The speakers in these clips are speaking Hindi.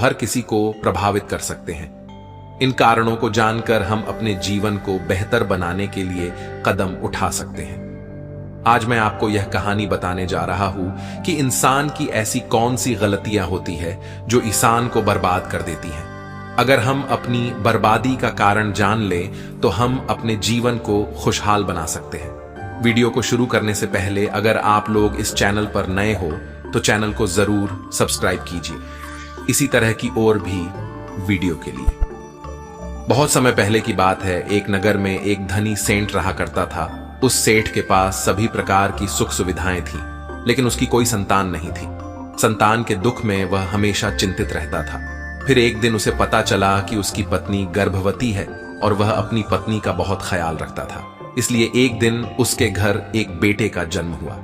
हर किसी को प्रभावित कर सकते हैं। इन कारणों को जानकर हम अपने जीवन को बेहतर बनाने के लिए कदम उठा सकते हैं। आज मैं आपको यह कहानी बताने जा रहा हूं कि इंसान की ऐसी कौन सी गलतियां होती है जो इंसान को बर्बाद कर देती हैं। अगर हम अपनी बर्बादी का कारण जान लें तो हम अपने जीवन को खुशहाल बना सकते हैं। वीडियो को शुरू करने से पहले अगर आप लोग इस चैनल पर नए हो तो चैनल को जरूर सब्सक्राइब कीजिए, इसी तरह की और भी वीडियो के लिए। बहुत समय पहले की बात है, एक नगर में एक धनी सेठ रहा करता था। उस सेठ के पास सभी प्रकार की सुख सुविधाएं थी, लेकिन उसकी कोई संतान नहीं थी। संतान के दुख में वह हमेशा चिंतित रहता था। फिर एक दिन उसे पता चला कि उसकी पत्नी गर्भवती है और वह अपनी पत्नी का बहुत ख्याल रखता था। इसलिए एक दिन उसके घर एक बेटे का जन्म हुआ।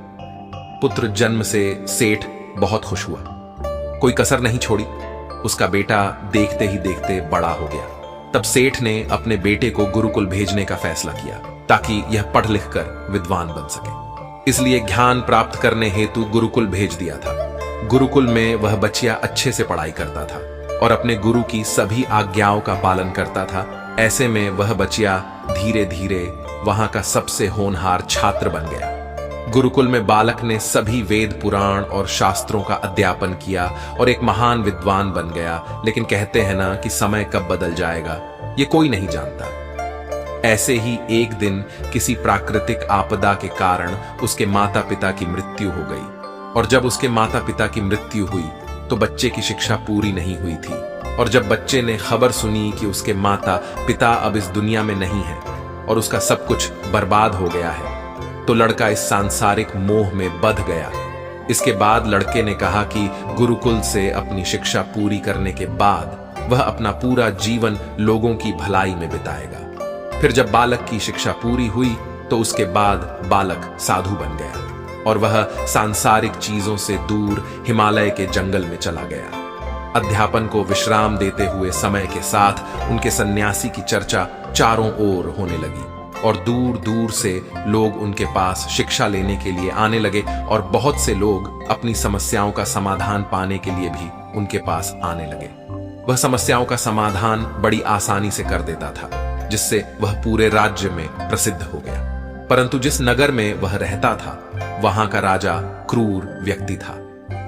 पुत्र जन्म से सेठ बहुत खुश हुआ, कोई कसर नहीं छोड़ी। उसका बेटा देखते ही देखते बड़ा हो गया। तब सेठ ने अपने बेटे को गुरुकुल भेजने का फैसला किया ताकि यह पढ़ लिख कर विद्वान बन सके। इसलिए ज्ञान प्राप्त करने हेतु गुरुकुल भेज दिया था। गुरुकुल में वह बच्चिया अच्छे से पढ़ाई करता था और अपने गुरु की सभी आज्ञाओं का पालन करता था। ऐसे में वह बच्चिया धीरे धीरे वहां का सबसे होनहार छात्र बन गया। गुरुकुल में बालक ने सभी वेद पुराण और शास्त्रों का अध्यापन किया और एक महान विद्वान बन गया। लेकिन कहते हैं ना कि समय कब बदल जाएगा ये कोई नहीं जानता। ऐसे ही एक दिन किसी प्राकृतिक आपदा के कारण उसके माता पिता की मृत्यु हो गई। और जब उसके माता पिता की मृत्यु हुई तो बच्चे की शिक्षा पूरी नहीं हुई थी। और जब बच्चे ने खबर सुनी कि उसके माता पिता अब इस दुनिया में नहीं है और उसका सब कुछ बर्बाद हो गया है, तो लड़का इस सांसारिक मोह में बंध गया। इसके बाद लड़के ने कहा कि गुरुकुल से अपनी शिक्षा पूरी करने के बाद वह अपना पूरा जीवन लोगों की भलाई में बिताएगा। फिर जब बालक की शिक्षा पूरी हुई तो उसके बाद बालक साधु बन गया और वह सांसारिक चीजों से दूर हिमालय के जंगल में चला गया। अध्यापन को विश्राम देते हुए समय के साथ उनके सन्यासी की चर्चा चारों ओर होने लगी और दूर दूर से लोग उनके पास शिक्षा लेने के लिए आने लगे और बहुत से लोग अपनी समस्याओं का समाधान पाने के लिए भी उनके पास आने लगे। वह समस्याओं का समाधान बड़ी आसानी से कर देता था, जिससे वह पूरे राज्य में प्रसिद्ध हो गया। परंतु जिस नगर में वह रहता था वहां का राजा क्रूर व्यक्ति था।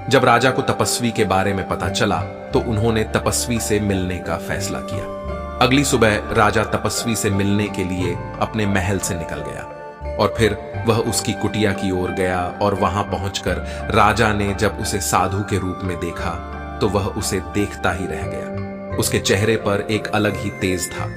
जब राजा को तपस्वी के बारे में पता चला तो उन्होंने तपस्वी से मिलने का फैसला किया। अगली सुबह राजा तपस्वी से मिलने के लिए अपने महल से निकल गया और फिर वह उसकी कुटिया की ओर गया और वहां पहुंचकर राजा ने जब उसे साधु के रूप में देखा तो वह उसे देखता ही रह गया। उसके चेहरे पर एक अलग ही तेज था।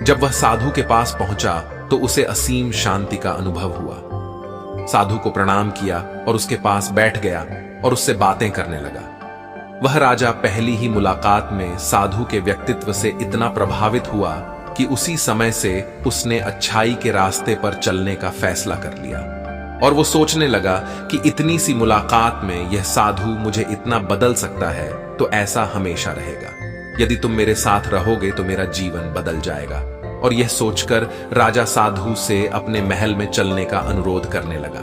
जब वह साधु के पास पहुंचा तो उसे असीम शांति का अनुभव हुआ। साधु को प्रणाम किया और उसके पास बैठ गया और उससे बातें करने लगा। वह राजा पहली ही मुलाकात में साधु के व्यक्तित्व से इतना प्रभावित हुआ कि उसी समय से उसने अच्छाई के रास्ते पर चलने का फैसला कर लिया। और वो सोचने लगा कि इतनी सी मुलाकात में यह साधु मुझे इतना बदल सकता है तो ऐसा हमेशा रहेगा। यदि तुम मेरे साथ रहोगे तो मेरा जीवन बदल जाएगा। और यह सोचकर राजा साधु से अपने महल में चलने का अनुरोध करने लगा।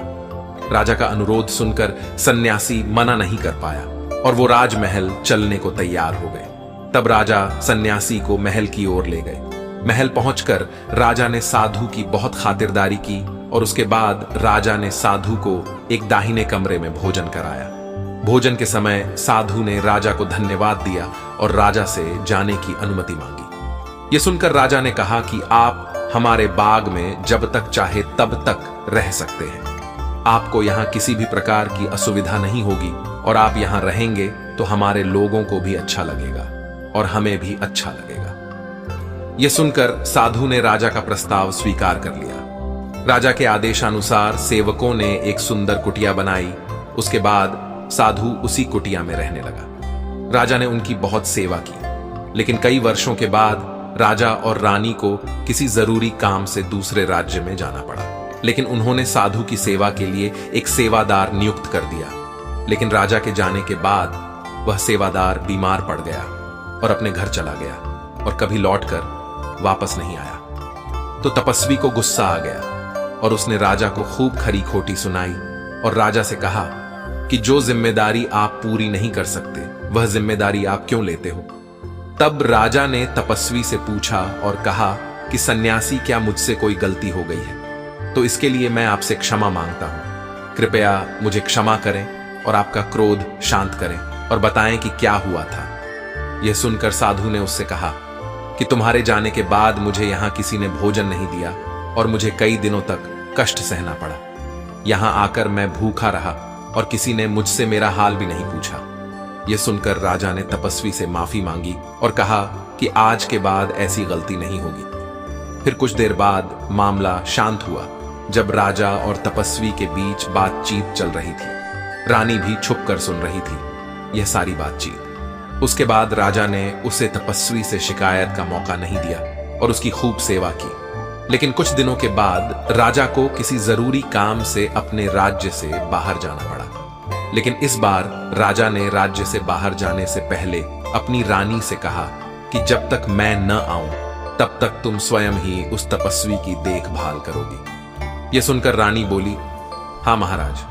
राजा का अनुरोध सुनकर सन्यासी मना नहीं कर पाया और वो राजमहल चलने को तैयार हो गए। तब राजा सन्यासी को महल की ओर ले गए। महल पहुंचकर राजा ने साधु की बहुत खातिरदारी की और उसके बाद राजा ने साधु को एक दाहिने कमरे में भोजन कराया। भोजन के समय साधु ने राजा को धन्यवाद दिया और राजा से जाने की अनुमति मांगी। यह सुनकर राजा ने कहा कि आप हमारे बाग में जब तक चाहे तब तक रह सकते हैं। आपको यहाँ किसी भी प्रकार की असुविधा नहीं होगी और आप यहाँ रहेंगे तो हमारे लोगों को भी अच्छा लगेगा और हमें भी अच्छा लगेगा। यह सुनकर साधु ने राजा का प्रस्ताव स्वीकार कर लिया। राजा के आदेशानुसार सेवकों ने एक सुंदर कुटिया बनाई। उसके बाद साधु उसी कुटिया में रहने लगा। राजा ने उनकी बहुत सेवा की, लेकिन कई वर्षों के बाद राजा और रानी को किसी जरूरी काम से दूसरे राज्य में जाना पड़ा। लेकिन उन्होंने साधु की सेवा के लिए एक सेवादार नियुक्त कर दिया। लेकिन राजा के जाने के बाद वह सेवादार बीमार पड़ गया और अपने घर चला गया और कभी लौटकर वापस नहीं आया। तो तपस्वी को गुस्सा आ गया और उसने राजा को खूब खरी खोटी सुनाई और राजा से कहा कि जो जिम्मेदारी आप पूरी नहीं कर सकते वह जिम्मेदारी आप क्यों लेते हो। तब राजा ने तपस्वी से पूछा और कहा कि सन्यासी, क्या मुझसे कोई गलती हो गई है? तो इसके लिए मैं आपसे क्षमा मांगता हूं। कृपया मुझे क्षमा करें और आपका क्रोध शांत करें और बताएं कि क्या हुआ था। यह सुनकर साधु ने उससे कहा कि तुम्हारे जाने के बाद मुझे यहां किसी ने भोजन नहीं दिया और मुझे कई दिनों तक कष्ट सहना पड़ा। यहां आकर मैं भूखा रहा और किसी ने मुझसे मेरा हाल भी नहीं पूछा। यह सुनकर राजा ने तपस्वी से माफी मांगी और कहा कि आज के बाद ऐसी गलती नहीं होगी। फिर कुछ देर बाद मामला शांत हुआ, जब राजा और तपस्वी के बीच बातचीत चल रही थी। रानी भी छुप कर सुन रही थी यह सारी बातचीत। उसके बाद राजा ने उसे तपस्वी से शिकायत का मौका नहीं दिया और उसकी खूब सेवा की। लेकिन कुछ दिनों के बाद राजा को किसी जरूरी काम से अपने राज्य से बाहर जाना पड़ा। लेकिन इस बार राजा ने राज्य से बाहर जाने से पहले अपनी रानी से कहा कि जब तक मैं न आऊं तब तक तुम स्वयं ही उस तपस्वी की देखभाल करोगी। यह सुनकर रानी बोली, हाँ महाराज,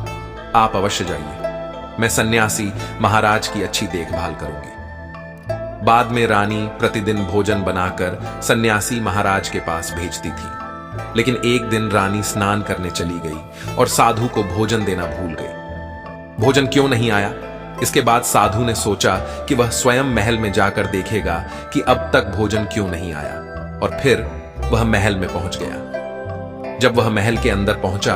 आप अवश्य जाइए, मैं सन्यासी महाराज की अच्छी देखभाल करूंगी। बाद में रानी प्रतिदिन भोजन बनाकर सन्यासी महाराज के पास भेजती थी। लेकिन एक दिन रानी स्नान करने चली गई और साधु को भोजन देना भूल गई। भोजन क्यों नहीं आया? इसके बाद साधु ने सोचा कि वह स्वयं महल में जाकर देखेगा कि अब तक भोजन क्यों नहीं आया, और फिर वह महल में पहुंच गया। जब वह महल के अंदर पहुंचा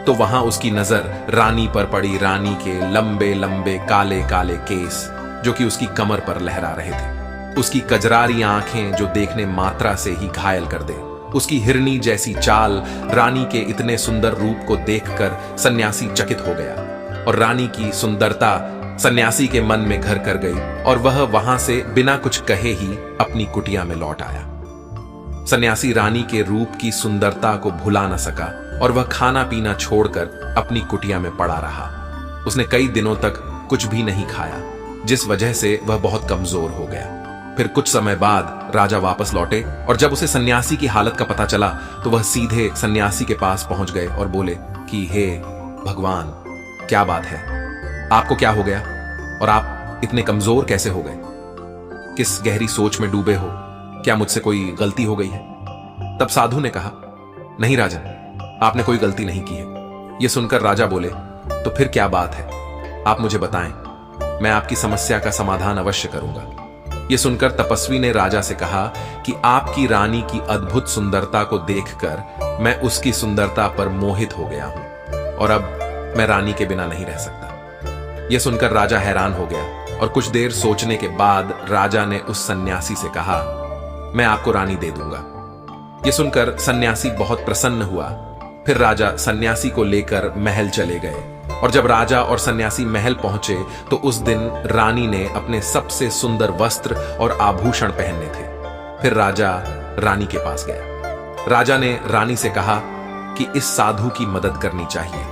तो वहां उसकी नजर रानी पर पड़ी। रानी के लंबे लंबे काले काले केस जो कि उसकी कमर पर लहरा रहे थे, उसकी कजरारी आंखें जो देखने मात्रा से ही घायल कर दे, उसकी हिरनी जैसी चाल। रानी के इतने सुंदर रूप को देखकर सन्यासी चकित हो गया और रानी की सुंदरता सन्यासी के मन में घर कर गई और वह वहां से बिना कुछ कहे ही अपनी कुटिया में लौट आया। सन्यासी रानी के रूप की सुंदरता को भुला न सका और वह खाना पीना छोड़कर अपनी कुटिया में पड़ा रहा। उसने कई दिनों तक कुछ भी नहीं खाया, जिस वजह से वह बहुत कमजोर हो गया। फिर कुछ समय बाद राजा वापस लौटे और जब उसे सन्यासी की हालत का पता चला तो वह सीधे सन्यासी के पास पहुंच गए और बोले कि हे भगवान, क्या बात है? आपको क्या हो गया और आप इतने कमजोर कैसे हो गए? किस गहरी सोच में डूबे हो? क्या मुझसे कोई गलती हो गई है? तब साधु ने कहा, नहीं राजन, आपने कोई गलती नहीं की है। यह सुनकर राजा बोले, तो फिर क्या बात है? आप मुझे बताएं, मैं आपकी समस्या का समाधान अवश्य करूंगा। यह सुनकर तपस्वी ने राजा से कहा कि आपकी रानी की अद्भुत सुंदरता को देखकर मैं उसकी सुंदरता पर मोहित हो गया हूं और अब मैं रानी के बिना नहीं रह सकता। यह सुनकर राजा हैरान हो गया और कुछ देर सोचने के बाद राजा ने उस सन्यासी से कहा, मैं आपको रानी दे दूंगा। यह सुनकर सन्यासी बहुत प्रसन्न हुआ। फिर राजा सन्यासी को लेकर महल चले गए और जब राजा और सन्यासी महल पहुंचे तो उस दिन रानी ने अपने सबसे सुंदर वस्त्र और आभूषण पहनने थे। फिर राजा रानी के पास गया। राजा ने रानी से कहा कि इस साधु की मदद करनी चाहिए,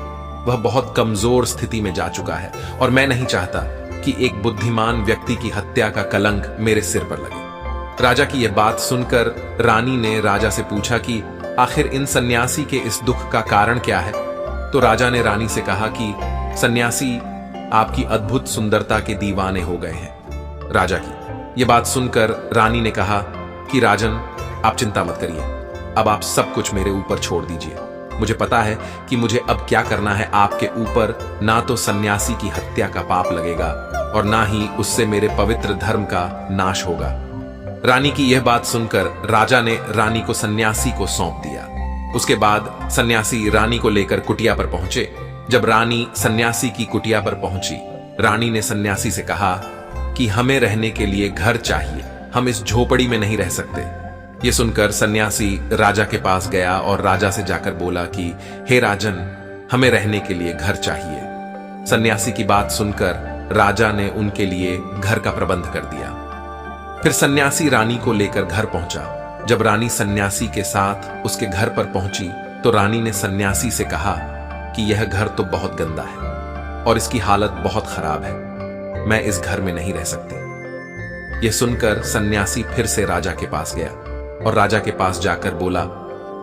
वह बहुत कमजोर स्थिति में जा चुका है और मैं नहीं चाहता कि एक बुद्धिमान व्यक्ति की हत्या का कलंक मेरे सिर पर लगे। राजा की यह बात सुनकर रानी ने राजा से पूछा कि आखिर इन सन्यासी के इस दुख का कारण क्या है? तो राजा ने रानी से कहा कि सन्यासी आपकी अद्भुत सुंदरता के दीवाने हो गए हैं। राजा की यह बात सुनकर रानी ने कहा कि राजन, आप चिंता मत करिए, अब आप सब कुछ मेरे ऊपर छोड़ दीजिए। मुझे पता है कि मुझे अब क्या करना है। आपके ऊपर ना तो सन्यासी की हत्या का पाप लगेगा और ना ही उससे मेरे पवित्र धर्म का नाश होगा। रानी की यह बात सुनकर राजा ने रानी को सन्यासी को सौंप दिया। उसके बाद सन्यासी रानी को लेकर कुटिया पर पहुंचे। जब रानी सन्यासी की कुटिया पर पहुंची, रानी ने सन्यासी से कहा कि हमें रहने के लिए घर चाहिए, हम इस झोपड़ी में नहीं रह सकते। यह सुनकर सन्यासी राजा के पास गया और राजा से जाकर बोला कि हे राजन, हमें रहने के लिए घर चाहिए। सन्यासी की बात सुनकर राजा ने उनके लिए घर का प्रबंध कर दिया। फिर सन्यासी रानी को लेकर घर पहुंचा। जब रानी सन्यासी के साथ उसके घर पर पहुंची तो रानी ने सन्यासी से कहा कि यह घर तो बहुत गंदा है और इसकी हालत बहुत खराब है, मैं इस घर में नहीं रह सकती। यह सुनकर सन्यासी फिर से राजा के पास गया और राजा के पास जाकर बोला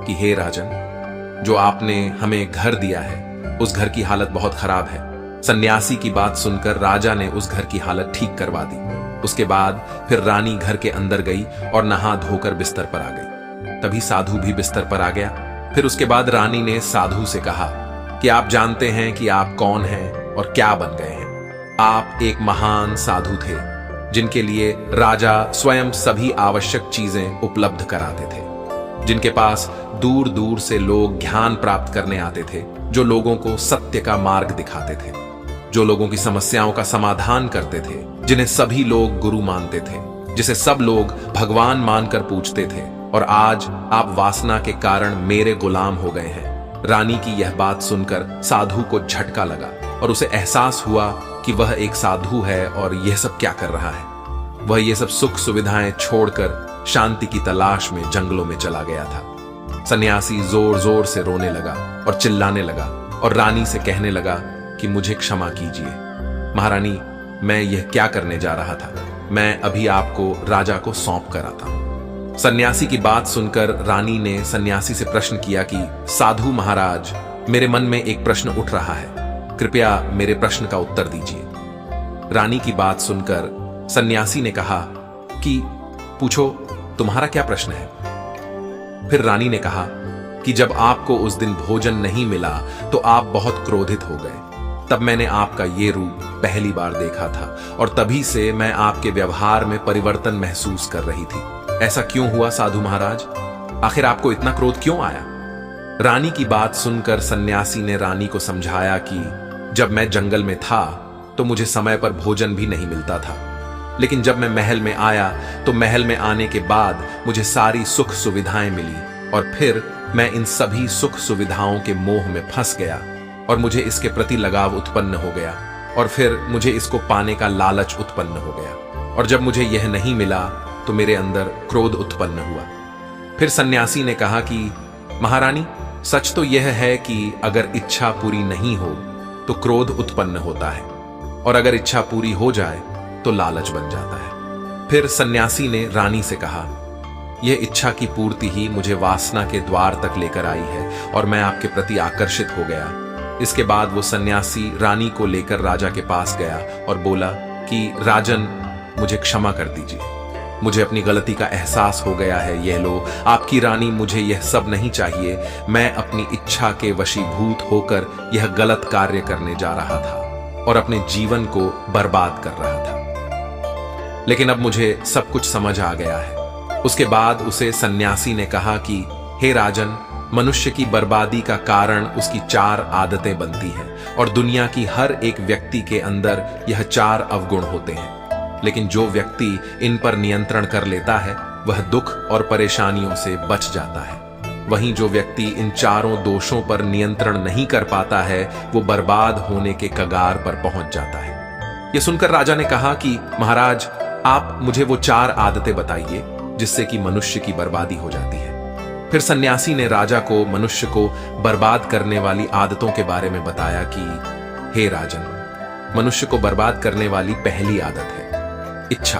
कि हे राजन, जो आपने हमें घर दिया है उस घर की हालत बहुत खराब है। सन्यासी की बात सुनकर राजा ने उस घर की हालत ठीक करवा दी। उसके बाद फिर रानी घर के अंदर गई और नहा धोकर बिस्तर पर आ गई। तभी साधु भी बिस्तर पर आ गया। फिर उसके बाद रानी ने साधु से कहा कि आप जानते हैं कि आप कौन हैं और क्या बन गए हैं। आप एक महान साधु थे जिनके लिए राजा स्वयं सभी आवश्यक चीजें उपलब्ध कराते थे, जिनके पास दूर दूर से लोग ज्ञान प्राप्त करने आते थे, जो लोगों को सत्य का मार्ग दिखाते थे, जो लोगों की समस्याओं का समाधान करते थे, जिन्हें सभी लोग गुरु मानते थे, जिसे सब लोग भगवान मानकर पूजते थे। और आज आप वासना के कारण मेरे गुलाम हो गए हैं। रानी की यह बात सुनकर साधु को झटका लगा और उसे एहसास हुआ कि वह एक साधु है और यह सब क्या कर रहा है। वह ये सब सुख सुविधाएं छोड़कर शांति की तलाश में जंगलों में चला गया था। सन्यासी जोर जोर से रोने लगा और चिल्लाने लगा और रानी से कहने लगा कि मुझे क्षमा कीजिए महारानी, मैं यह क्या करने जा रहा था। मैं अभी आपको राजा को सौंप कर आता हूं। सन्यासी की बात सुनकर रानी ने सन्यासी से प्रश्न किया कि साधु महाराज, मेरे मन में एक प्रश्न उठ रहा है, कृपया मेरे प्रश्न का उत्तर दीजिए। रानी की बात सुनकर सन्यासी ने कहा कि पूछो, तुम्हारा क्या प्रश्न है। फिर रानी ने कहा कि जब आपको उस दिन भोजन नहीं मिला तो आप बहुत क्रोधित हो गए। तब मैंने आपका ये रूप पहली बार देखा था और तभी से मैं आपके व्यवहार में परिवर्तन महसूस कर रही थी। ऐसा क्यों हुआ साधु महाराज? आखिर आपको इतना क्रोध क्यों आया? रानी की बात सुनकर सन्यासी ने रानी को समझाया कि जब मैं जंगल में था तो मुझे समय पर भोजन भी नहीं मिलता था, लेकिन जब मैं महल में आया तो महल में आने के बाद मुझे सारी सुख सुविधाएं मिली और फिर मैं इन सभी सुख सुविधाओं के मोह में फंस गया और मुझे इसके प्रति लगाव उत्पन्न हो गया और फिर मुझे इसको पाने का लालच उत्पन्न हो गया और जब मुझे यह नहीं मिला तो मेरे अंदर क्रोध उत्पन्न हुआ। फिर सन्यासी ने कहा कि महारानी, सच तो यह है कि अगर इच्छा पूरी नहीं हो तो क्रोध उत्पन्न होता है और अगर इच्छा पूरी हो जाए तो लालच बन जाता है। फिर सन्यासी ने रानी से कहा, यह इच्छा की पूर्ति ही मुझे वासना के द्वार तक लेकर आई है और मैं आपके प्रति आकर्षित हो गया। इसके बाद वो सन्यासी रानी को लेकर राजा के पास गया और बोला कि राजन, मुझे क्षमा कर दीजिए, मुझे अपनी गलती का एहसास हो गया है। यह लो आपकी रानी, मुझे यह सब नहीं चाहिए। मैं अपनी इच्छा के वशीभूत होकर यह गलत कार्य करने जा रहा था और अपने जीवन को बर्बाद कर रहा था, लेकिन अब मुझे सब कुछ समझ आ गया है। उसके बाद उसे सन्यासी ने कहा कि हे राजन, मनुष्य की बर्बादी का कारण उसकी 4 आदतें बनती हैं और दुनिया की हर एक व्यक्ति के अंदर यह 4 अवगुण होते हैं, लेकिन जो व्यक्ति इन पर नियंत्रण कर लेता है वह दुख और परेशानियों से बच जाता है। वहीं जो व्यक्ति इन 4 दोषों पर नियंत्रण नहीं कर पाता है वो बर्बाद होने के कगार पर पहुंच जाता है। यह सुनकर राजा ने कहा कि महाराज, आप मुझे वो 4 आदतें बताइए जिससे कि मनुष्य की बर्बादी हो जाती है। फिर सन्यासी ने राजा को मनुष्य को बर्बाद करने वाली आदतों के बारे में बताया कि हे राजन, मनुष्य को बर्बाद करने वाली पहली आदत है इच्छा,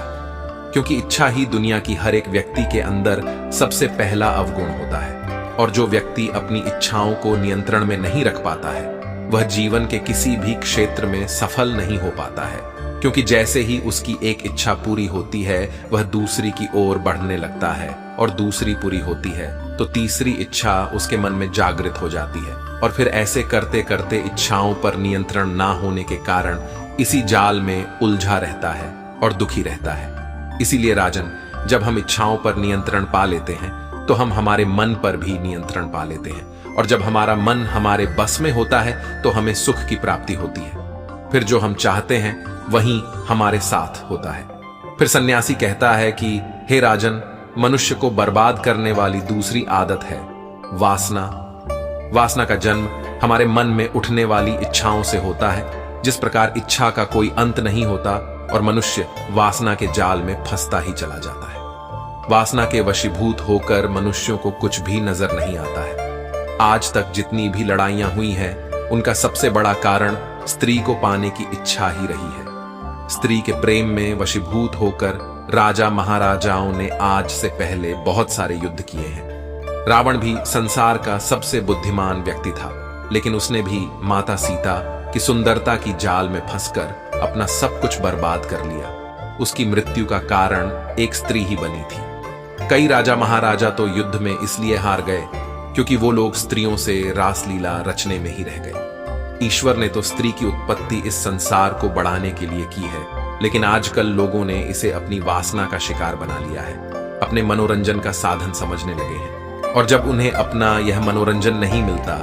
क्योंकि इच्छा ही दुनिया की हर एक व्यक्ति के अंदर सबसे पहला अवगुण होता है और जो व्यक्ति अपनी इच्छाओं को नियंत्रण में नहीं रख पाता है वह जीवन के किसी भी क्षेत्र में सफल नहीं हो पाता है, क्योंकि जैसे ही उसकी एक इच्छा पूरी होती है वह दूसरी की ओर बढ़ने लगता है और दूसरी पूरी होती है तो तीसरी इच्छा उसके मन में जागृत हो जाती है और फिर ऐसे करते करते इच्छाओं पर नियंत्रण ना होने के कारण इसी जाल में उलझा रहता है और दुखी रहता है। इसीलिए राजन, जब हम इच्छाओं पर नियंत्रण पा लेते हैं तो हम हमारे मन पर भी नियंत्रण पा लेते हैं और जब हमारा मन हमारे बस में होता है तो हमें सुख की प्राप्ति होती है। फिर जो हम चाहते हैं वही हमारे साथ होता है। फिर सन्यासी कहता है कि हे राजन, मनुष्य को बर्बाद करने वाली दूसरी आदत है वासना। वासना का जन्म हमारे मन में उठने वाली इच्छाओं से होता है। जिस प्रकार इच्छा का कोई अंत नहीं होता और मनुष्य वासना के जाल में फंसता ही चला जाता है। वासना के वशीभूत होकर मनुष्यों को कुछ भी नजर नहीं आता है। आज तक जितनी भी लड़ाइयां हुई हैं उनका सबसे बड़ा कारण स्त्री को पाने की इच्छा ही रही है। स्त्री के प्रेम में वशीभूत होकर राजा महाराजाओं ने आज से पहले बहुत सारे युद्ध किए हैं। रावण भी संसार का सबसे बुद्धिमान व्यक्ति था, लेकिन उसने भी माता सीता की सुंदरता की जाल में फंसकर अपना सब कुछ बर्बाद कर लिया। उसकी मृत्यु का कारण एक स्त्री ही बनी थी। कई राजा महाराजा तो युद्ध में इसलिए हार गए क्योंकि वो लोग स्त्रियों से रासलीला रचने में ही रह गए। ईश्वर ने तो स्त्री की उत्पत्ति इस संसार को बढ़ाने के लिए की है, लेकिन आजकल लोगों ने इसे अपनी वासना का शिकार बना लिया है, अपने मनोरंजन का साधन समझने लगे हैं। और जब उन्हें अपना यह मनोरंजन नहीं मिलता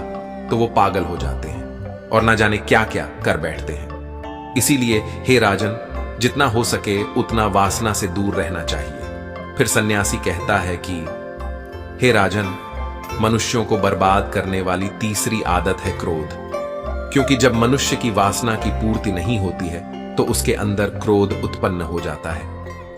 तो वो पागल हो जाते हैं और ना जाने क्या क्या कर बैठते हैं। इसीलिए हे राजन, जितना हो सके उतना वासना से दूर रहना चाहिए। फिर सन्यासी कहता है कि हे राजन, मनुष्यों को बर्बाद करने वाली तीसरी आदत है क्रोध, क्योंकि जब मनुष्य की वासना की पूर्ति नहीं होती है तो उसके अंदर क्रोध उत्पन्न हो जाता है,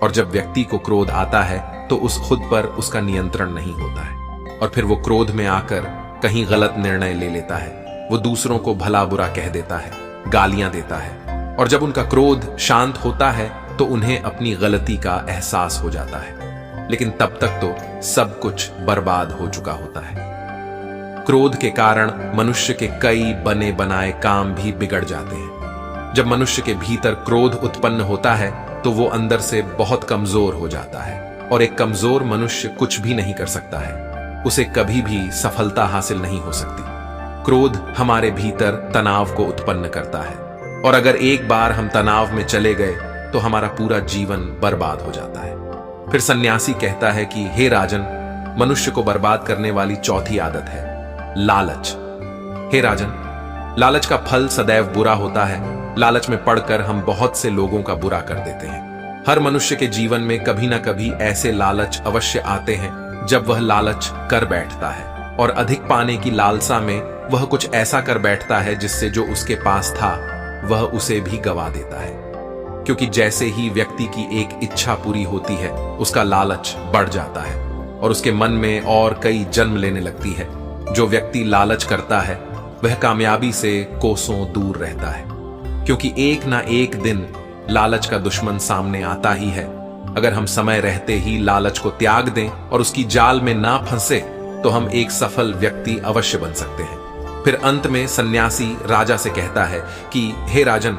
और जब व्यक्ति को क्रोध आता है तो उस खुद पर उसका नियंत्रण नहीं होता है, और फिर वो क्रोध में आकर कहीं गलत निर्णय ले लेता है। वो दूसरों को भला बुरा कह देता है, गालियां देता है, और जब उनका क्रोध शांत होता है तो उन्हें अपनी गलती का एहसास हो जाता है, लेकिन तब तक तो सब कुछ बर्बाद हो चुका होता है। क्रोध के कारण मनुष्य के कई बने बनाए काम भी बिगड़ जाते हैं। जब मनुष्य के भीतर क्रोध उत्पन्न होता है तो वो अंदर से बहुत कमजोर हो जाता है, और एक कमजोर मनुष्य कुछ भी नहीं कर सकता है, उसे कभी भी सफलता हासिल नहीं हो सकती। क्रोध हमारे भीतर तनाव को उत्पन्न करता है, और अगर एक बार हम तनाव में चले गए तो हमारा पूरा जीवन बर्बाद हो जाता है। फिर सन्यासी कहता है कि हे राजन, मनुष्य को बर्बाद करने वाली चौथी आदत है लालच। हे राजन, लालच का फल सदैव बुरा होता है। लालच में पड़कर हम बहुत से लोगों का बुरा कर देते हैं। हर मनुष्य के जीवन में कभी ना कभी ऐसे लालच अवश्य आते हैं जब वह लालच कर बैठता है, और अधिक पाने की लालसा में वह कुछ ऐसा कर बैठता है जिससे जो उसके पास था वह उसे भी गवा देता है। क्योंकि जैसे ही व्यक्ति की एक इच्छा पूरी होती है उसका लालच बढ़ जाता है, और उसके मन में और कई जन्म लेने लगती है। जो व्यक्ति लालच करता है वह कामयाबी से कोसों दूर रहता है, क्योंकि एक ना एक दिन लालच का दुश्मन सामने आता ही है। अगर हम समय रहते ही लालच को त्याग दें और उसकी जाल में ना फंसे तो हम एक सफल व्यक्ति अवश्य बन सकते हैं। फिर अंत में सन्यासी राजा से कहता है कि हे राजन,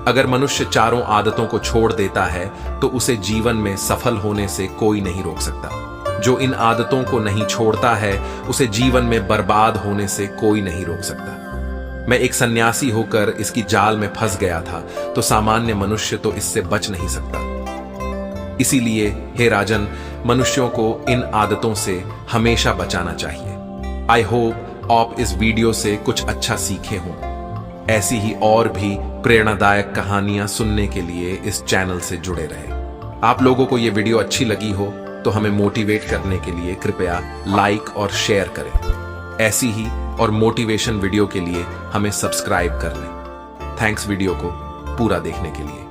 अगर मनुष्य चारों आदतों को छोड़ देता है तो उसे जीवन में सफल होने से कोई नहीं रोक सकता। जो इन आदतों को नहीं छोड़ता है उसे जीवन में बर्बाद होने से कोई नहीं रोक सकता। मैं एक सन्यासी होकर इसकी जाल में फंस गया था, तो सामान्य मनुष्य तो इससे बच नहीं सकता। इसीलिए हे राजन, मनुष्यों को इन आदतों से हमेशा बचाना चाहिए। आई होप आप इस वीडियो से कुछ अच्छा सीखे हों। ऐसी ही और भी प्रेरणादायक कहानियां सुनने के लिए इस चैनल से जुड़े रहें। आप लोगों को ये वीडियो अच्छी लगी हो तो हमें मोटिवेट करने के लिए कृपया लाइक और शेयर करें। ऐसी ही और मोटिवेशन वीडियो के लिए हमें सब्सक्राइब कर लें। थैंक्स वीडियो को पूरा देखने के लिए।